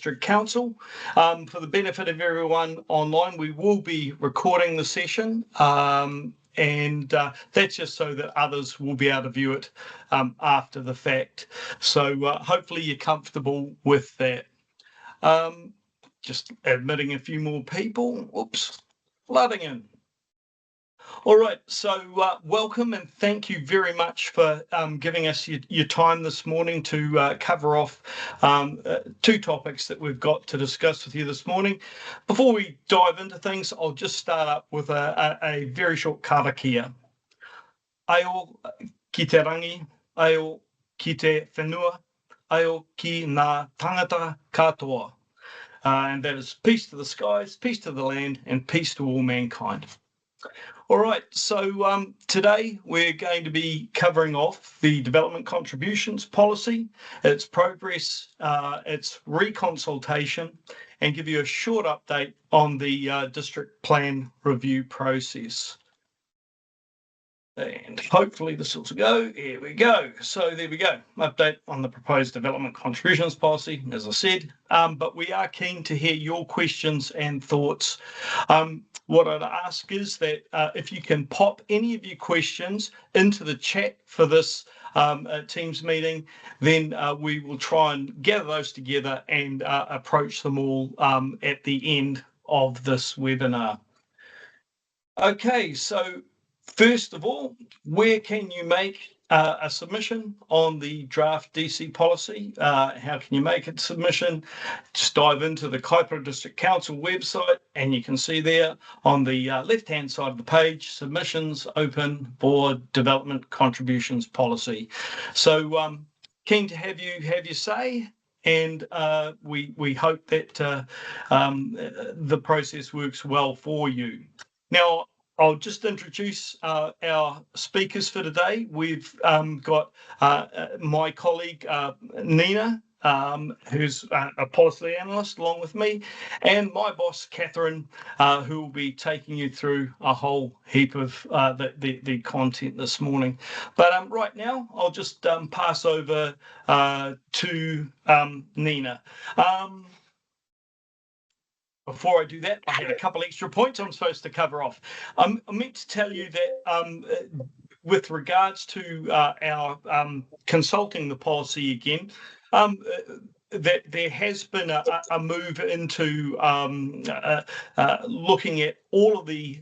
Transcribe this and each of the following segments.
District Council. For the benefit of everyone online, we will be recording the session, and that's just so that others will be able to view it after the fact. So hopefully you're comfortable with that. Just admitting a few more people. Oops, flooding in. All right, so welcome and thank you very much for giving us your time this morning to cover off two topics that we've got to discuss with you this morning. Before we dive into things, I'll just start up with a very short karakia. Aio ki te rangi, aio ki te whenua, aio ki ngā tangata katoa. And that is peace to the skies, peace to the land, and peace to all mankind. All right, so today we're going to be covering off the Development Contributions Policy, its progress, its reconsultation, and give you a short update on the District Plan Review process. And hopefully this will go. Here we go. So there we go. Update on the proposed Development Contributions Policy, as I said. But we are keen to hear your questions and thoughts. What I'd ask is that if you can pop any of your questions into the chat for this Teams meeting, then we will try and gather those together and approach them all at the end of this webinar. Okay, so first of all, where can you make a submission on the draft DC policy? How can you make a submission? Just dive into the Kaipara District Council website and you can see there on the left-hand side of the page, submissions open for Development Contributions Policy. So keen to have you say, and we hope that the process works well for you. Now, I'll just introduce our speakers for today. We've got my colleague, Nina, who's a policy analyst along with me, and my boss, Catherine, who will be taking you through a whole heap of the content this morning. But right now, I'll just pass over to Nina. Before I do that, I had a couple extra points I'm supposed to cover off. I meant to tell you that with regards to our consulting the policy again, that there has been a move into looking at all of the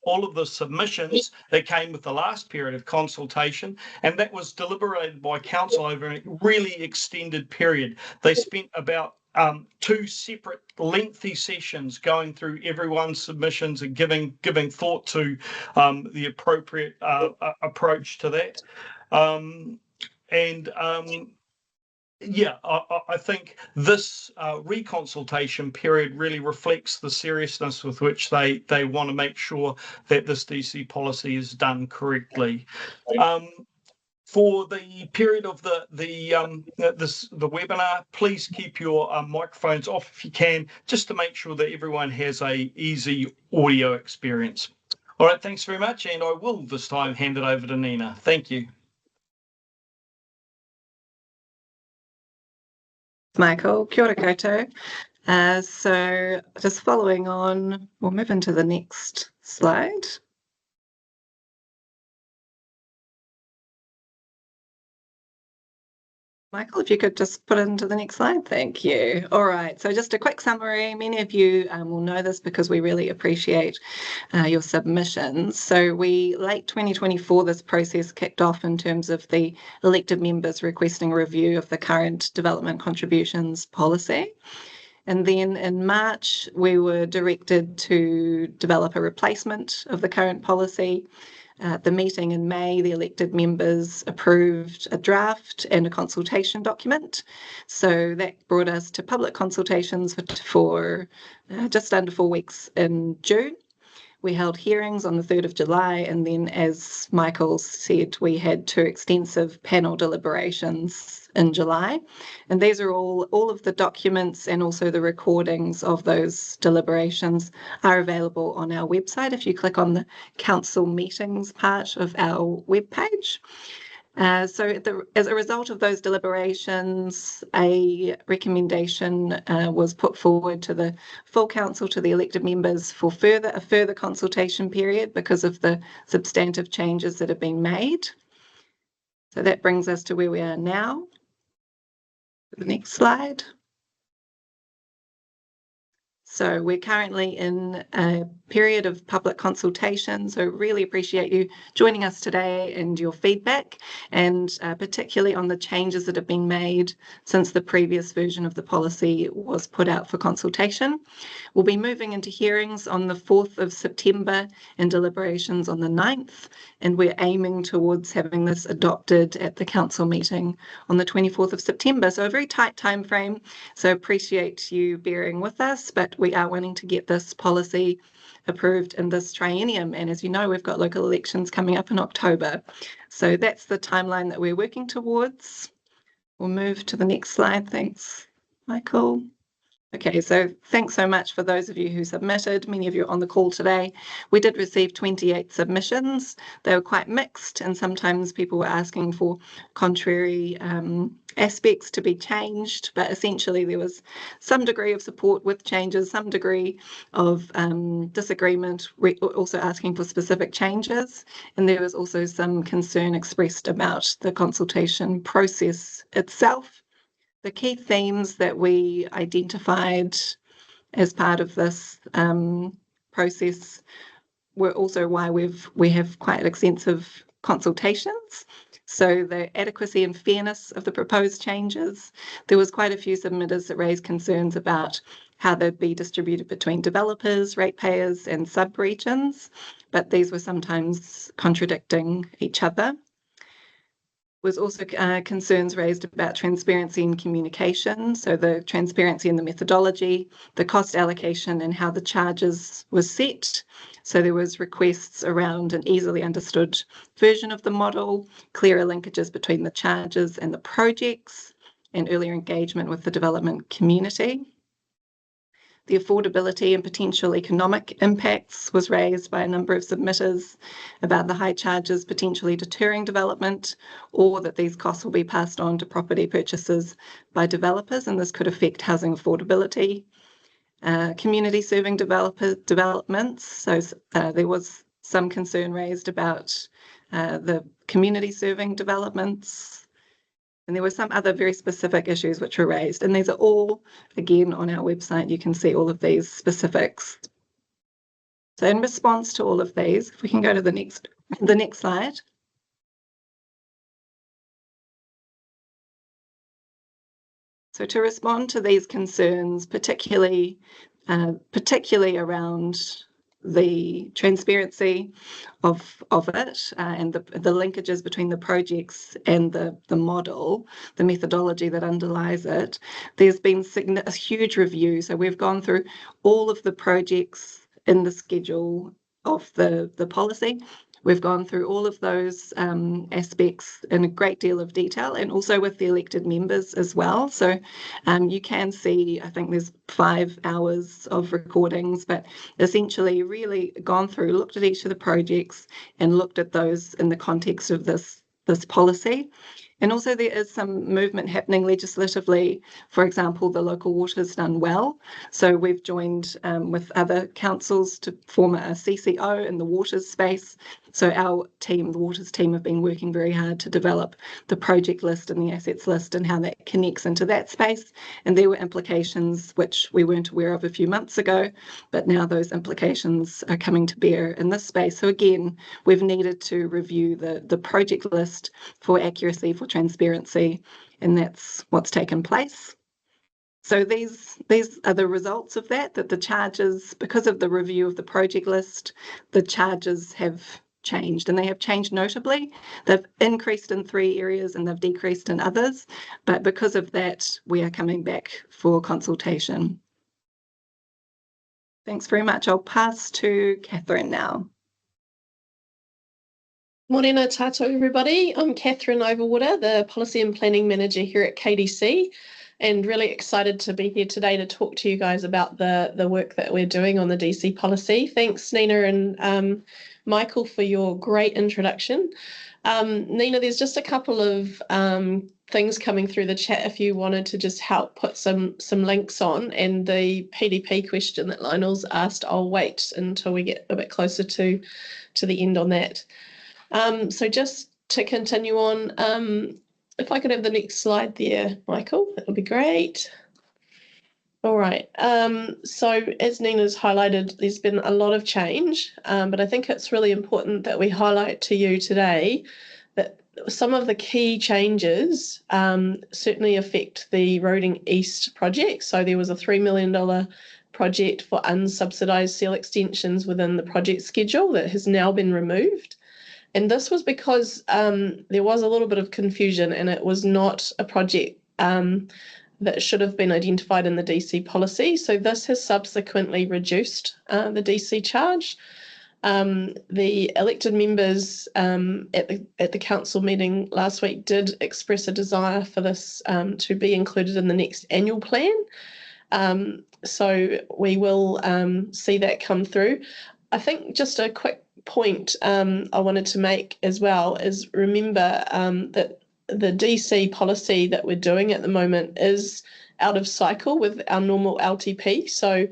all of the submissions that came with the last period of consultation, and that was deliberated by council over a really extended period. They spent about two separate lengthy sessions going through everyone's submissions and giving thought to the appropriate approach to that. Yeah, I think this reconsultation period really reflects the seriousness with which they want to make sure that this DC policy is done correctly. For the period of the webinar, please keep your microphones off if you can, just to make sure that everyone has a easy audio experience. All right, thanks very much, and I will this time hand it over to Nina. Thank you. Michael, kia ora koutou. So just following on, we'll move into the next slide. Michael, if you could just put it into the next slide. Thank you. All right, so just a quick summary. Many of you will know this because we really appreciate your submissions. So late 2024, this process kicked off in terms of the elected members requesting a review of the current Development Contributions Policy. And then in March, we were directed to develop a replacement of the current policy. At the meeting in May, the elected members approved a draft and a consultation document. So that brought us to public consultations for just under 4 weeks in June. We held hearings on the 3rd of July, and then, as Michael said, we had 2 extensive panel deliberations in July. And these are all of the documents and also the recordings of those deliberations are available on our website if you click on the council meetings part of our webpage. So as a result of those deliberations, a recommendation was put forward to the full council, to the elected members, for a further consultation period because of the substantive changes that have been made. So that brings us to where we are now. The next slide. So we're currently in a period of public consultation, so really appreciate you joining us today and your feedback, and particularly on the changes that have been made since the previous version of the policy was put out for consultation. We'll be moving into hearings on the 4th of September and deliberations on the 9th, and we're aiming towards having this adopted at the council meeting on the 24th of September. So a very tight time frame, so appreciate you bearing with us, but we are wanting to get this policy approved in this triennium. And as you know, we've got local elections coming up in October. So that's the timeline that we're working towards. We'll move to the next slide. Thanks, Michael. Okay, so thanks so much for those of you who submitted. Many of you are on the call today. We did receive 28 submissions. They were quite mixed, and sometimes people were asking for contrary aspects to be changed, but essentially there was some degree of support with changes, some degree of disagreement, also asking for specific changes, and there was also some concern expressed about the consultation process itself. The key themes that we identified as part of this process were also why we have quite extensive consultations. So the adequacy and fairness of the proposed changes. There was quite a few submitters that raised concerns about how they'd be distributed between developers, ratepayers, and sub-regions, but these were sometimes contradicting each other. Was also concerns raised about transparency and communication, so the transparency in the methodology, the cost allocation, and how the charges were set. So there was requests around an easily understood version of the model, clearer linkages between the charges and the projects, and earlier engagement with the development community. The affordability and potential economic impacts was raised by a number of submitters about the high charges potentially deterring development, or that these costs will be passed on to property purchasers by developers, and this could affect housing affordability. Community serving developments, so there was some concern raised about the community serving developments. And there were some other very specific issues which were raised. And these are all, again, on our website. You can see all of these specifics. So in response to all of these, if we can go to the next slide. So to respond to these concerns, particularly around the transparency of it and the linkages between the projects and the model, the methodology that underlies it, there's been a huge review. So we've gone through all of the projects in the schedule of the policy. We've gone through all of those aspects in a great deal of detail, and also with the elected members as well. So you can see, I think there's 5 hours of recordings, but essentially really gone through, looked at each of the projects and looked at those in the context of this policy. And also there is some movement happening legislatively. For example, the local water's done well. So we've joined with other councils to form a CCO in the waters space. So our team, the waters team, have been working very hard to develop the project list and the assets list and how that connects into that space. And there were implications which we weren't aware of a few months ago, but now those implications are coming to bear in this space. So again, we've needed to review the project list for accuracy, for transparency, and that's what's taken place. So these are the results of that the charges, because of the review of the project list, the charges have changed, and they have changed notably. They've increased in 3 areas and they've decreased in others, but because of that, we are coming back for consultation. Thanks very much. I'll pass to Catherine now. Morena tātou, everybody. I'm Catherine Overwater, the Policy and Planning Manager here at KDC, and really excited to be here today to talk to you guys about the work that we're doing on the DC policy. Thanks, Nina and Michael, for your great introduction. Nina, there's just a couple of things coming through the chat if you wanted to just help put some links on, and the PDP question that Lionel's asked, I'll wait until we get a bit closer to the end on that. So just to continue on, if I could have the next slide there, Michael, that would be great. All right. So as Nina's highlighted, there's been a lot of change, but I think it's really important that we highlight to you today that some of the key changes certainly affect the Roading East project. So there was a $3 million project for unsubsidised seal extensions within the project schedule that has now been removed. And this was because there was a little bit of confusion, and it was not a project that should have been identified in the DC policy. So this has subsequently reduced the DC charge. The elected members at the council meeting last week did express a desire for this to be included in the next annual plan. So we will see that come through. I think just a quick point I wanted to make as well is remember that the DC policy that we're doing at the moment is out of cycle with our normal LTP. So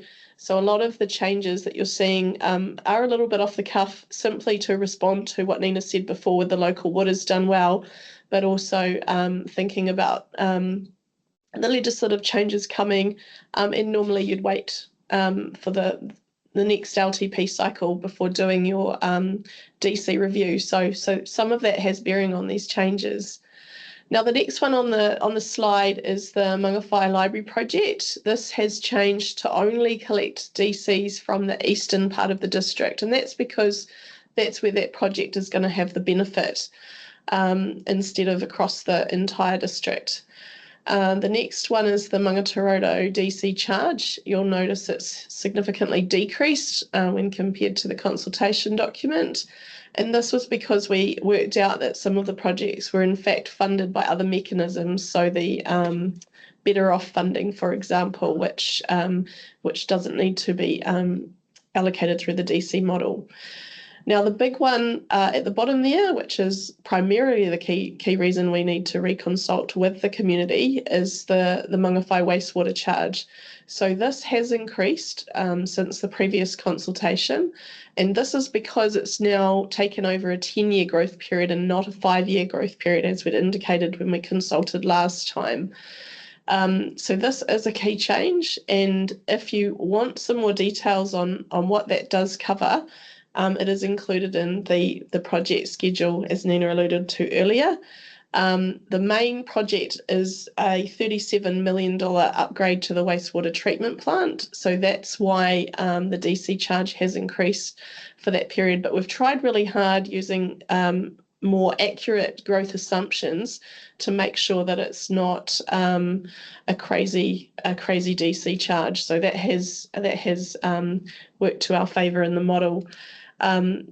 a lot of the changes that you're seeing are a little bit off the cuff, simply to respond to what Nina said before with the local what is done well, but also thinking about the legislative changes coming, and normally you'd wait for the next LTP cycle before doing your DC review. So some of that has bearing on these changes. Now, the next one on the slide is the Mangawhai Library project. This has changed to only collect DCs from the eastern part of the district, and that's because that's where that project is going to have the benefit instead of across the entire district. The next one is the Mangatoroto DC charge. You'll notice it's significantly decreased when compared to the consultation document. And this was because we worked out that some of the projects were in fact funded by other mechanisms. So the better off funding, for example, which doesn't need to be allocated through the DC model. Now, the big one at the bottom there, which is primarily the key reason we need to reconsult with the community, is the Mangawhai wastewater charge. So this has increased since the previous consultation, and this is because it's now taken over a 10-year growth period and not a 5-year growth period, as we'd indicated when we consulted last time. So this is a key change, and if you want some more details on what that does cover, it is included in the project schedule, as Nina alluded to earlier. The main project is a $37 million upgrade to the wastewater treatment plant. So that's why the DC charge has increased for that period. But we've tried really hard using more accurate growth assumptions to make sure that it's not a crazy DC charge. So that has worked to our favour in the model.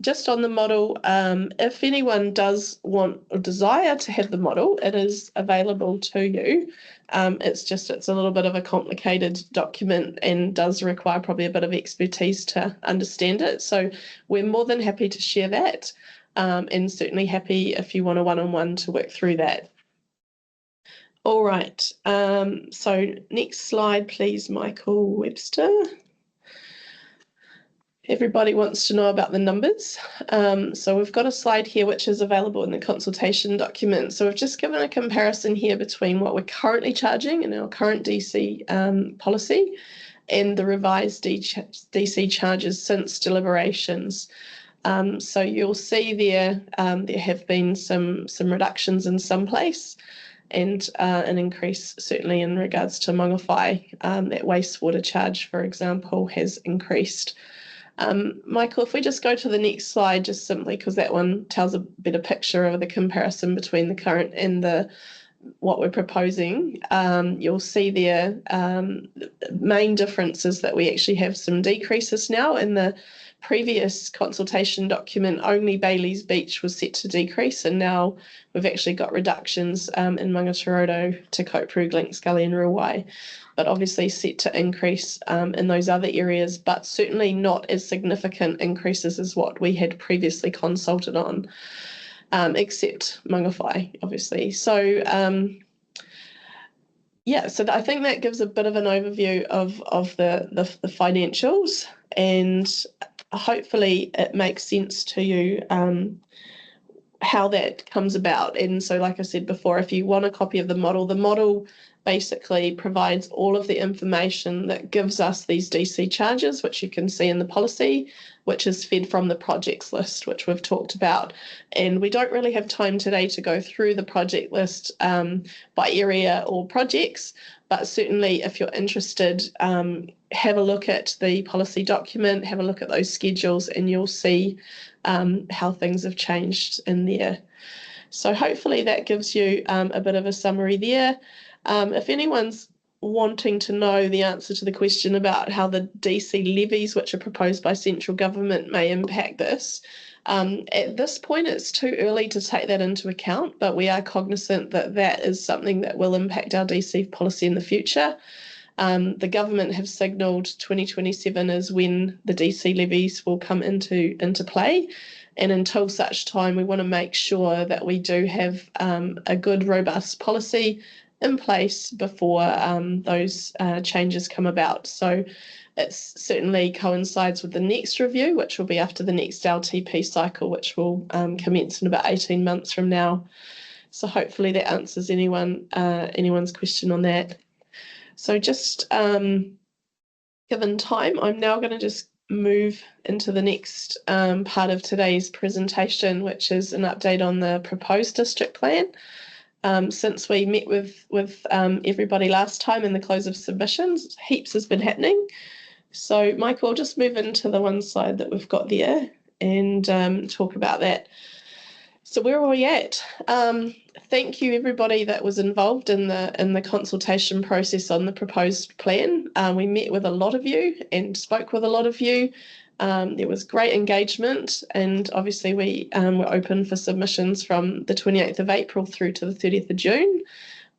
Just on the model, if anyone does want or desire to have the model, it is available to you. It's a little bit of a complicated document and does require probably a bit of expertise to understand it. So we're more than happy to share that, and certainly happy if you want a one-on-one to work through that. All right, so next slide, please, Michael Webster. Everybody wants to know about the numbers. So we've got a slide here which is available in the consultation document. So we've just given a comparison here between what we're currently charging in our current DC policy and the revised DC charges since deliberations. So you'll see there have been some reductions in some place, and an increase certainly in regards to Mangawhai. That wastewater charge, for example, has increased. Michael, if we just go to the next slide, just simply because that one tells a better picture of the comparison between the current and what we're proposing, you'll see there the main difference is that we actually have some decreases now. In the previous consultation document, only Bailey's Beach was set to decrease, and now we've actually got reductions in Mangatoroto, Te Koupuru, Glink Scully and Ruai, but obviously set to increase in those other areas, but certainly not as significant increases as what we had previously consulted on. except Mangawhai, obviously. So yeah, so I think that gives a bit of an overview of the financials, and hopefully it makes sense to you how that comes about. And so, like I said before, if you want a copy of the model basically provides all of the information that gives us these DC charges, which you can see in the policy, which is fed from the projects list, which we've talked about. And we don't really have time today to go through the project list by area or projects, but certainly if you're interested, have a look at the policy document, have a look at those schedules, and you'll see how things have changed in there. So hopefully that gives you a bit of a summary there. If anyone's wanting to know the answer to the question about how the DC levies, which are proposed by central government, may impact this, at this point it's too early to take that into account, but we are cognizant that that is something that will impact our DC policy in the future. The government have signalled 2027 is when the DC levies will come into play. And until such time, we want to make sure that we do have a good, robust policy in place before those changes come about. So it certainly coincides with the next review, which will be after the next LTP cycle, which will commence in about 18 months from now. So hopefully that answers anyone's question on that. So just given time, I'm now going to just move into the next part of today's presentation, which is an update on the proposed district plan. Since we met with everybody last time in the close of submissions, heaps has been happening. So Michael, I'll just move into the one slide that we've got there and talk about that. So where are we at? Thank you everybody that was involved in the consultation process on the proposed plan. We met with a lot of you and spoke with a lot of you. There was great engagement, and obviously we were open for submissions from the 28th of April through to the 30th of June.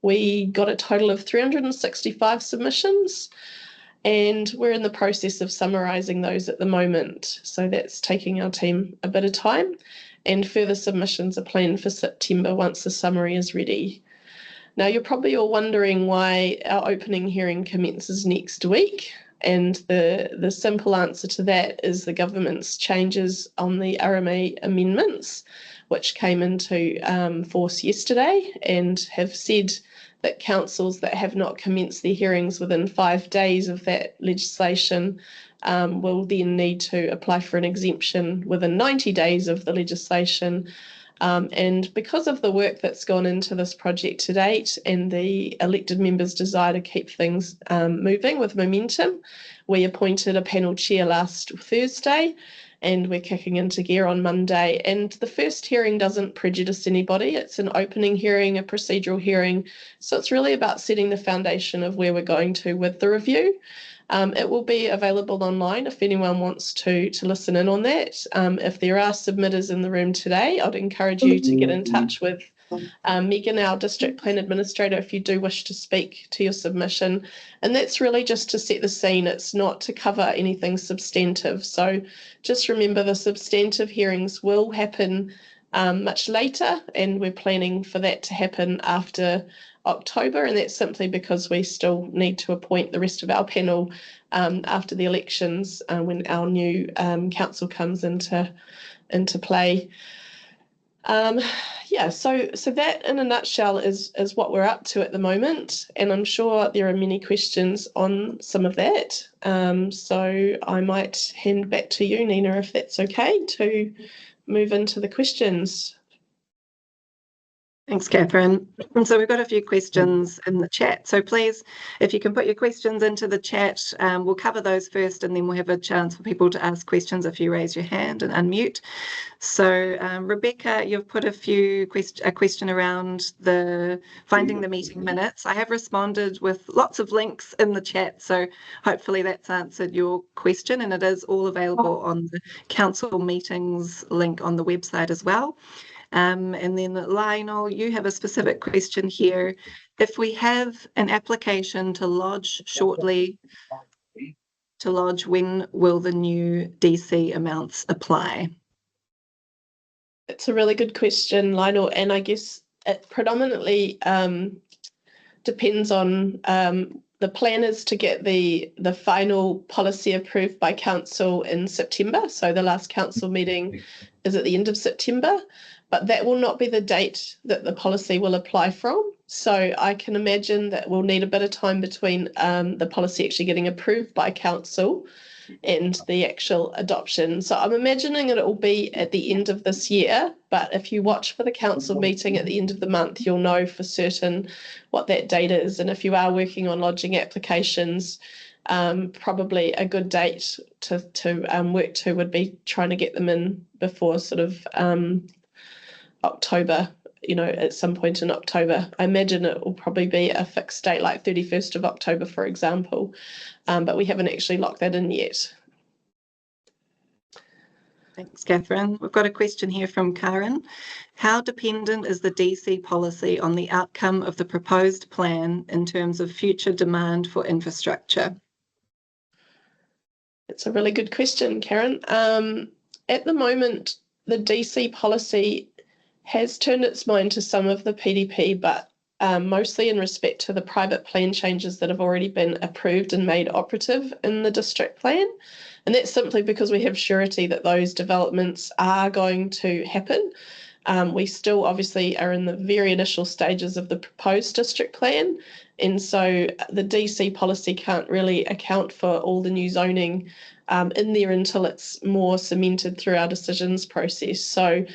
We got a total of 365 submissions, and we're in the process of summarising those at the moment. So that's taking our team a bit of time. And further submissions are planned for September once the summary is ready. Now, you're probably all wondering why our opening hearing commences next week. And the simple answer to that is the government's changes on the RMA amendments, which came into force yesterday, and have said that councils that have not commenced their hearings within 5 days of that legislation will then need to apply for an exemption within 90 days of the legislation. And because of the work that's gone into this project to date and the elected members' desire to keep things moving with momentum, we appointed a panel chair last Thursday, and we're kicking into gear on Monday. And the first hearing doesn't prejudice anybody. It's an opening hearing, a procedural hearing. So it's really about setting the foundation of where we're going to with the review. It will be available online if anyone wants to listen in on that. If there are submitters in the room today, I'd encourage you to get in touch with Megan, our District Plan Administrator, if you do wish to speak to your submission. And that's really just to set the scene. It's not to cover anything substantive. So just remember the substantive hearings will happen much later, and we're planning for that to happen after October, and that's simply because we still need to appoint the rest of our panel after the elections when our new council comes into play. Yeah, so that in a nutshell is what we're up to at the moment, and I'm sure there are many questions on some of that. So I might hand back to you, Nina, if that's okay, to move into the questions. Thanks, Catherine. So we've got a few questions in the chat. So please, if you can put your questions into the chat, we'll cover those first, and then we'll have a chance for people to ask questions if you raise your hand and unmute. So Rebecca, you've put a question around finding the meeting minutes. I have responded with lots of links in the chat, so hopefully that's answered your question, and it is all available on the council meetings link on the website as well. And then Lionel, you have a specific question here. If we have an application to lodge shortly, when will the new DC amounts apply? It's a really good question, Lionel, and I guess it predominantly depends on the plan is to get the final policy approved by council in September. So the last council meeting is at the end of September, but that will not be the date that the policy will apply from. So I can imagine that we'll need a bit of time between the policy actually getting approved by council and the actual adoption. So I'm imagining it will be at the end of this year, but if you watch for the council meeting at the end of the month, you'll know for certain what that date is. And if you are working on lodging applications, probably a good date to work to would be trying to get them in before sort of October, at some point in October. I imagine it will probably be a fixed date like 31st of October, for example, but we haven't actually locked that in yet. Thanks, Catherine. We've got a question here from Karen. How dependent is the DC policy on the outcome of the proposed plan in terms of future demand for infrastructure? It's a really good question, Karen. At the moment, the DC policy has turned its mind to some of the PDP, but mostly in respect to the private plan changes that have already been approved and made operative in the district plan. And that's simply because we have surety that those developments are going to happen. We still obviously are in the very initial stages of the proposed district plan. And so the DC policy can't really account for all the new zoning in there until it's more cemented through our decisions process. So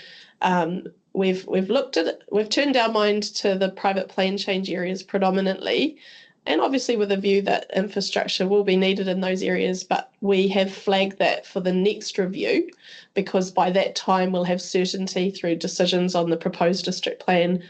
we've looked at it, we've turned our mind to the private plan change areas predominantly, and obviously with a view that infrastructure will be needed in those areas, but we have flagged that for the next review, because by that time we'll have certainty through decisions on the proposed district plan,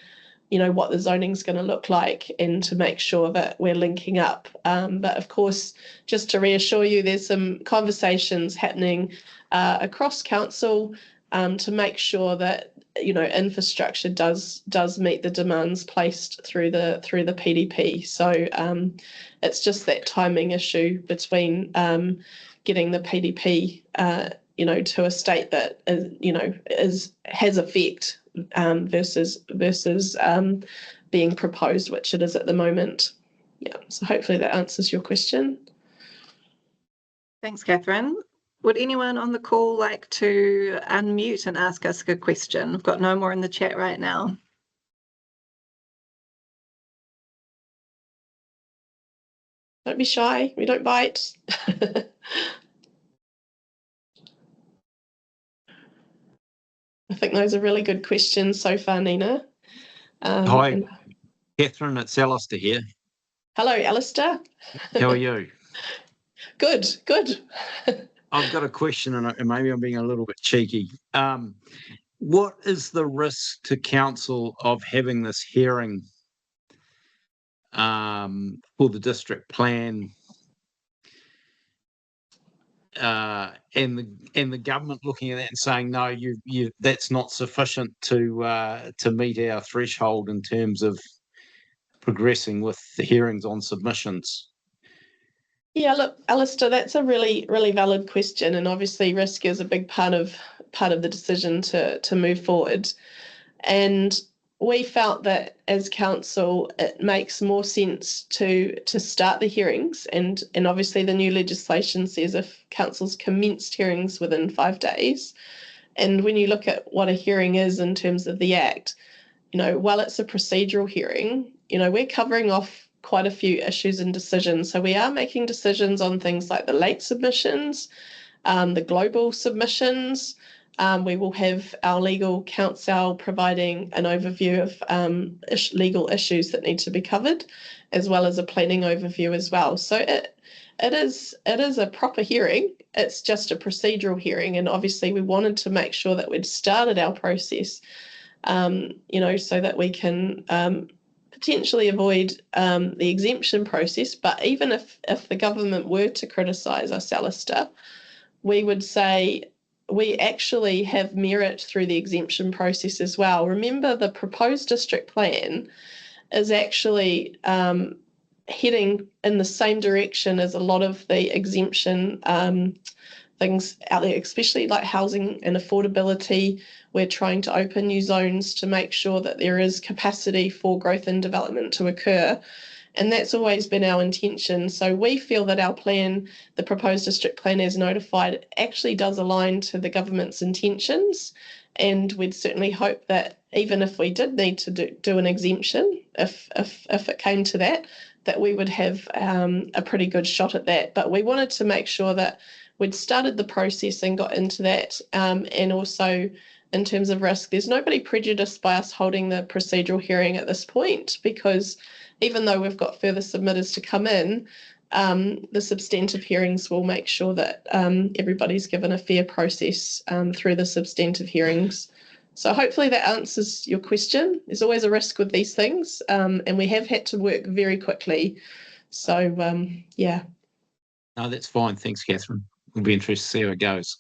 what the zoning is going to look like, and to make sure that we're linking up. But of course, just to reassure you, there's some conversations happening across council to make sure that infrastructure does meet the demands placed through the PDP. So it's just that timing issue between getting the PDP to a state that has effect versus being proposed, which it is at the moment. Yeah, so hopefully that answers your question. Thanks, Catherine. Would anyone on the call like to unmute and ask us a question? We've got no more in the chat right now. Don't be shy, we don't bite. I think those are really good questions so far, Nina. Hi, Catherine, it's Alistair here. Hello, Alistair. How are you? Good. I've got a question, and maybe I'm being a little bit cheeky. What is the risk to council of having this hearing for the district plan, and the government looking at that and saying, no, you that's not sufficient to meet our threshold in terms of progressing with the hearings on submissions? Yeah, look, Alistair, that's a really, really valid question, and obviously risk is a big part of the decision to move forward. And we felt that as council, it makes more sense to start the hearings, and obviously the new legislation says if councils commenced hearings within 5 days. And when you look at what a hearing is in terms of the Act, while it's a procedural hearing, we're covering off quite a few issues and decisions. So we are making decisions on things like the late submissions, the global submissions. We will have our legal counsel providing an overview of legal issues that need to be covered, as well as a planning overview as well. So it is a proper hearing. It's just a procedural hearing, and obviously we wanted to make sure that we'd started our process, so that we can potentially avoid the exemption process. But even if the government were to criticise us, Alistair, we would say we actually have merit through the exemption process as well. Remember, the proposed district plan is actually heading in the same direction as a lot of the exemption things out there, especially like housing and affordability. We're trying to open new zones to make sure that there is capacity for growth and development to occur. And that's always been our intention. So we feel that our plan, the proposed district plan as notified, actually does align to the government's intentions. And we'd certainly hope that even if we did need to do an exemption, if it came to that, that we would have a pretty good shot at that. But we wanted to make sure that we'd started the process and got into that. And also, in terms of risk, there's nobody prejudiced by us holding the procedural hearing at this point, because even though we've got further submitters to come in, the substantive hearings will make sure that everybody's given a fair process through the substantive hearings. So hopefully that answers your question. There's always a risk with these things, and we have had to work very quickly. So, yeah. No, that's fine. Thanks, Catherine. We'll be interested to see how it goes.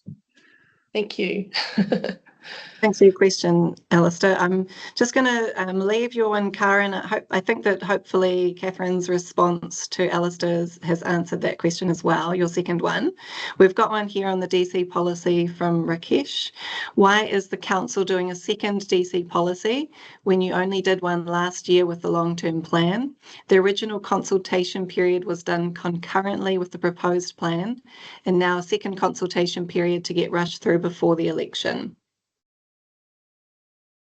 Thank you. Thanks for your question, Alistair. I'm just going to leave you and Karen. I think that hopefully Catherine's response to Alistair's has answered that question as well, your second one. We've got one here on the DC policy from Rakesh. Why is the council doing a second DC policy when you only did one last year with the long-term plan? The original consultation period was done concurrently with the proposed plan, and now a second consultation period to get rushed through before the election.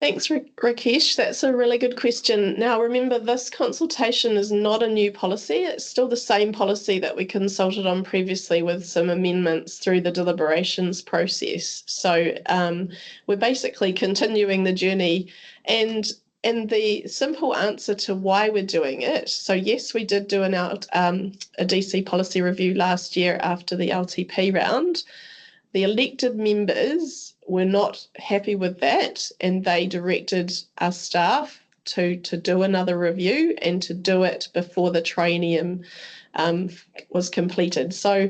Thanks, Rakesh. That's a really good question. Now, remember, this consultation is not a new policy. It's still the same policy that we consulted on previously with some amendments through the deliberations process. So we're basically continuing the journey. And the simple answer to why we're doing it, so yes, we did do a DC policy review last year after the LTP round. The elected members were not happy with that, and they directed our staff to do another review and to do it before the triennium was completed. So,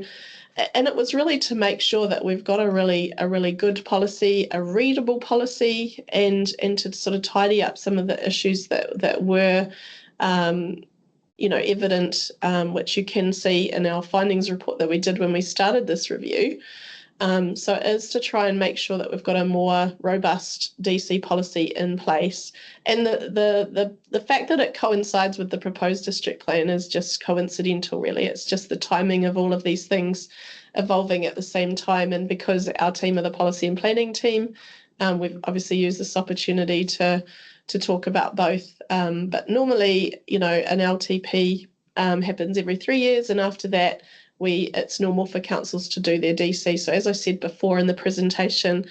and it was really to make sure that we've got a really good policy, a readable policy, and to sort of tidy up some of the issues that were evident, which you can see in our findings report that we did when we started this review. So it is to try and make sure that we've got a more robust DC policy in place. And the fact that it coincides with the proposed district plan is just coincidental, really. It's just the timing of all of these things evolving at the same time. And because our team are the policy and planning team, we've obviously used this opportunity to talk about both. But normally, an LTP happens every 3 years, and after that, it's normal for councils to do their DC. So as I said before in the presentation,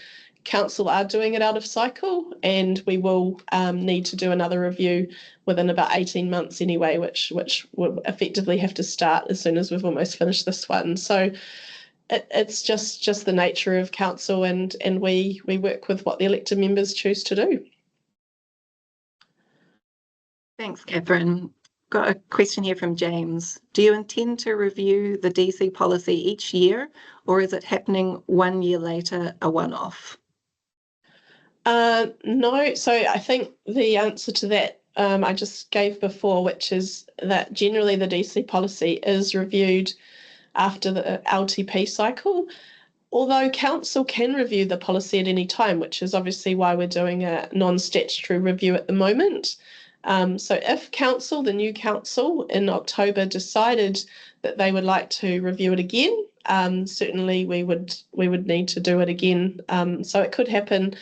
council are doing it out of cycle, and we will need to do another review within about 18 months anyway, which will effectively have to start as soon as we've almost finished this one. So it's just the nature of council, and we work with what the elected members choose to do. Thanks, Catherine. Got a question here from James. Do you intend to review the DC policy each year, or is it happening 1 year later, a one-off? No, so I think the answer to that I just gave before, which is that generally the DC policy is reviewed after the LTP cycle, although council can review the policy at any time, which is obviously why we're doing a non-statutory review at the moment. So if the new council in October decided that they would like to review it again, certainly we would need to do it again. So it could happen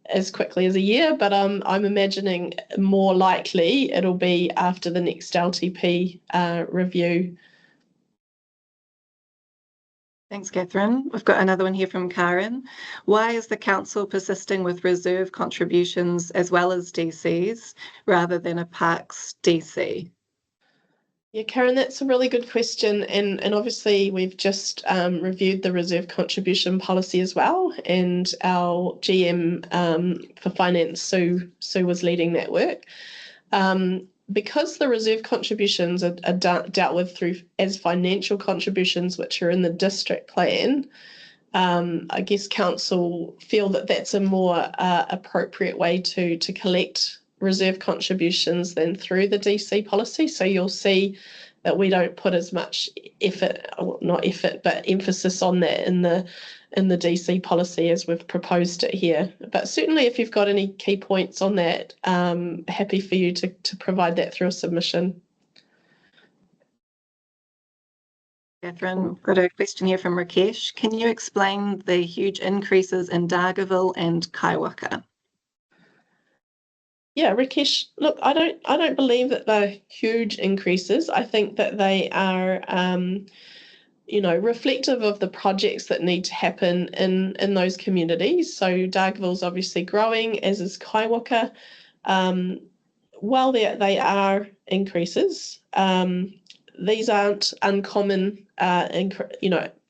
as quickly as a year, but I'm imagining more likely it'll be after the next LTP review. Thanks, Catherine. We've got another one here from Karen. Why is the council persisting with reserve contributions as well as DCs rather than a parks DC? Yeah, Karen, that's a really good question. And obviously we've just reviewed the reserve contribution policy as well. And our GM for finance, Sue was leading that work. Because the reserve contributions are dealt with as financial contributions, which are in the district plan, I guess council feel that that's a more appropriate way to collect reserve contributions than through the DC policy. So you'll see that we don't put as much effort, well, not effort, but emphasis on that in the DC policy as we've proposed it here. But certainly if you've got any key points on that, happy for you to provide that through a submission. Catherine, we've got a question here from Rakesh. Can you explain the huge increases in Dargaville and Kaiwaka? Yeah, Rakesh, look, I don't believe that they're huge increases. I think that they are reflective of the projects that need to happen in those communities. So Dargaville's obviously growing, as is Kaiwaka. While they are increases, these aren't uncommon,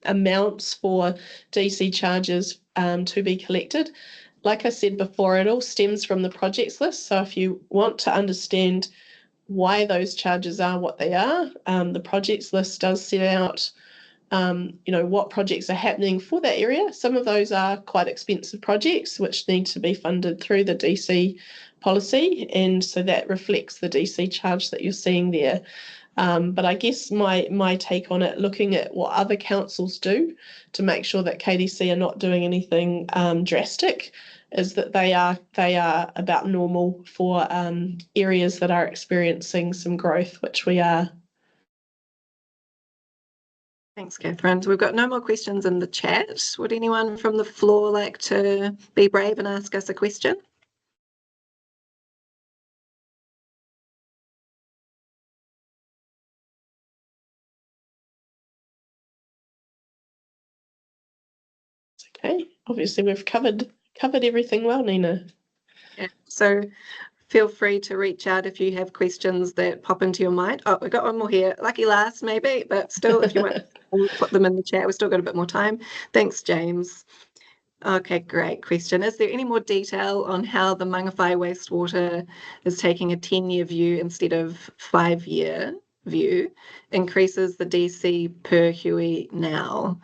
amounts for DC charges to be collected. Like I said before, it all stems from the projects list. So if you want to understand why those charges are what they are, the projects list does set out what projects are happening for that area. Some of those are quite expensive projects which need to be funded through the DC policy, and so that reflects the DC charge that you're seeing there. But I guess my take on it, looking at what other councils do to make sure that KDC are not doing anything drastic, is that they are about normal for areas that are experiencing some growth, which we are. Thanks, Catherine. We've got no more questions in the chat. Would anyone from the floor like to be brave and ask us a question? Okay, obviously we've covered everything well, Nina. Yeah, so feel free to reach out if you have questions that pop into your mind. Oh, we've got one more here. Lucky last, maybe, but still, if you want to put them in the chat, we've still got a bit more time. Thanks, James. Okay, great question. Is there any more detail on how the Mangawhai wastewater is taking a 10-year view instead of 5-year view, increases the DC per Hui now?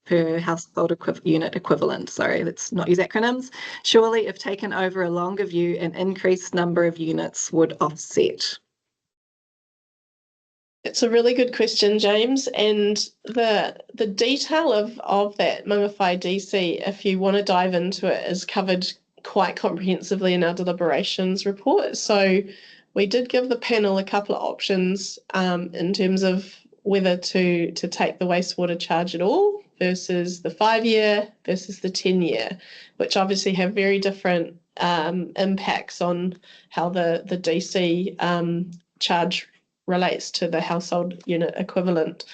Per household unit equivalent. Sorry, let's not use acronyms. Surely, if taken over a longer view, an increased number of units would offset. It's a really good question, James. And the detail of that Mangawhai DC, if you want to dive into it, is covered quite comprehensively in our deliberations report. So we did give the panel a couple of options in terms of whether to take the wastewater charge at all versus the 5-year versus the 10-year, which obviously have very different impacts on how the DC charge relates to the household unit equivalent.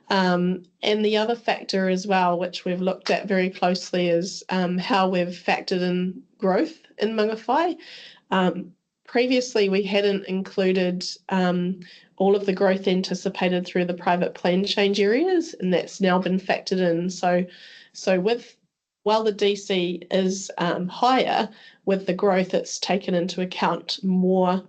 And the other factor as well, which we've looked at very closely, is how we've factored in growth in Mangawhai. Previously, we hadn't included all of the growth anticipated through the private plan change areas, and that's now been factored in. So while the DC is higher, with the growth, it's taken into account more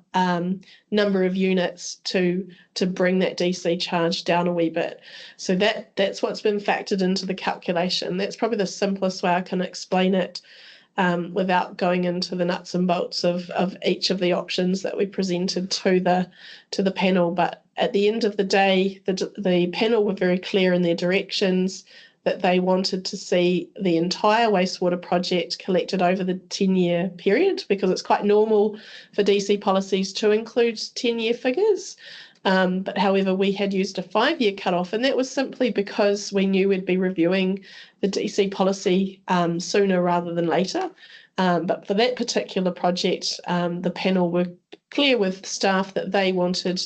number of units to bring that DC charge down a wee bit. So that's what's been factored into the calculation. That's probably the simplest way I can explain it, without going into the nuts and bolts of each of the options that we presented to the panel. But at the end of the day, the panel were very clear in their directions that they wanted to see the entire wastewater project collected over the 10-year period, because it's quite normal for DC policies to include 10-year figures. But however, we had used a 5-year cutoff, and that was simply because we knew we'd be reviewing the DC policy sooner rather than later. But for that particular project, the panel were clear with staff that they wanted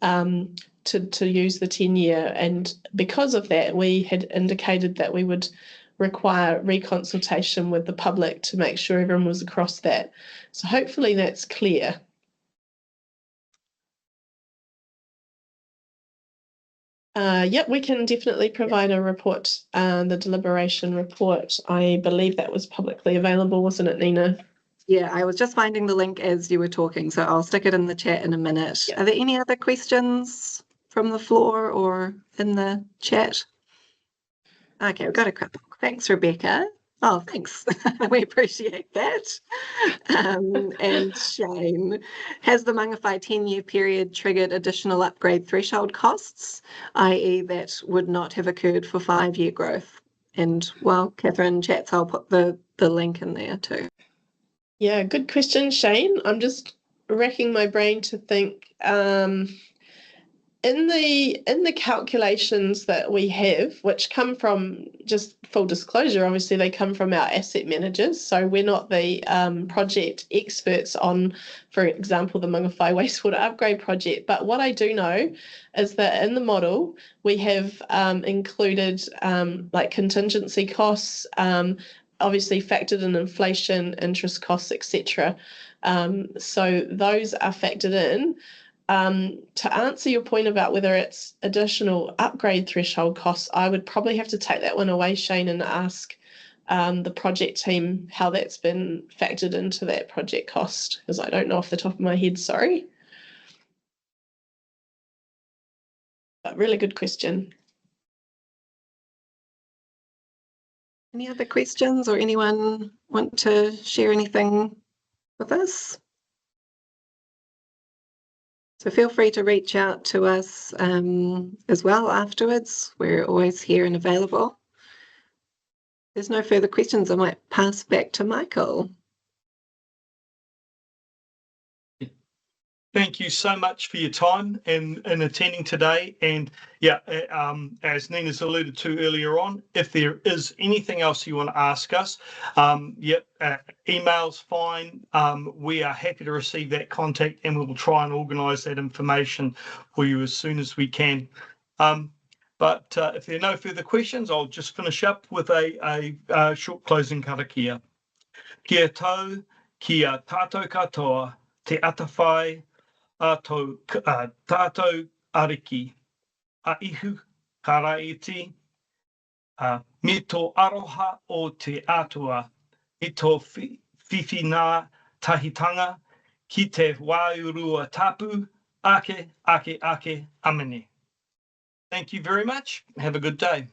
to use the 10-year, and because of that, we had indicated that we would require reconsultation with the public to make sure everyone was across that. So hopefully that's clear. Yep, we can definitely provide a report, the deliberation report. I believe that was publicly available, wasn't it, Nina? Yeah, I was just finding the link as you were talking, so I'll stick it in the chat in a minute. Yep. Are there any other questions from the floor or in the chat? Okay, we've got a couple. Thanks, Rebecca. Oh, thanks. We appreciate that. And Shane, has the Mangawhai 10-year period triggered additional upgrade threshold costs, i.e. that would not have occurred for 5-year growth? And while Catherine chats, I'll put the link in there too. Yeah, good question, Shane. I'm just racking my brain to think. In the calculations that we have, which come from, just full disclosure, obviously they come from our asset managers. So we're not the project experts on, for example, the Mangawhai wastewater upgrade project. But what I do know is that in the model we have included like contingency costs, obviously factored in inflation, interest costs, etc. So those are factored in. To answer your point about whether it's additional upgrade threshold costs, I would probably have to take that one away, Shane, and ask the project team how that's been factored into that project cost, because I don't know off the top of my head, sorry. But really good question. Any other questions, or anyone want to share anything with us? So feel free to reach out to us as well afterwards. We're always here and available. If there's no further questions, I might pass back to Michael. Thank you so much for your time and attending today. And yeah, as Nina's alluded to earlier on, if there is anything else you want to ask us, email's fine. We are happy to receive that contact, and we will try and organise that information for you as soon as we can. But if there are no further questions, I'll just finish up with a short closing karakia. Kia tau, kia tātou katoa, te atawhai, tātou ariki, a ihu, karaiti, me tō aroha o te atua, me tō whiwhinā tahitanga, ki te waiurua tapu, ake, amene. Thank you very much. Have a good day.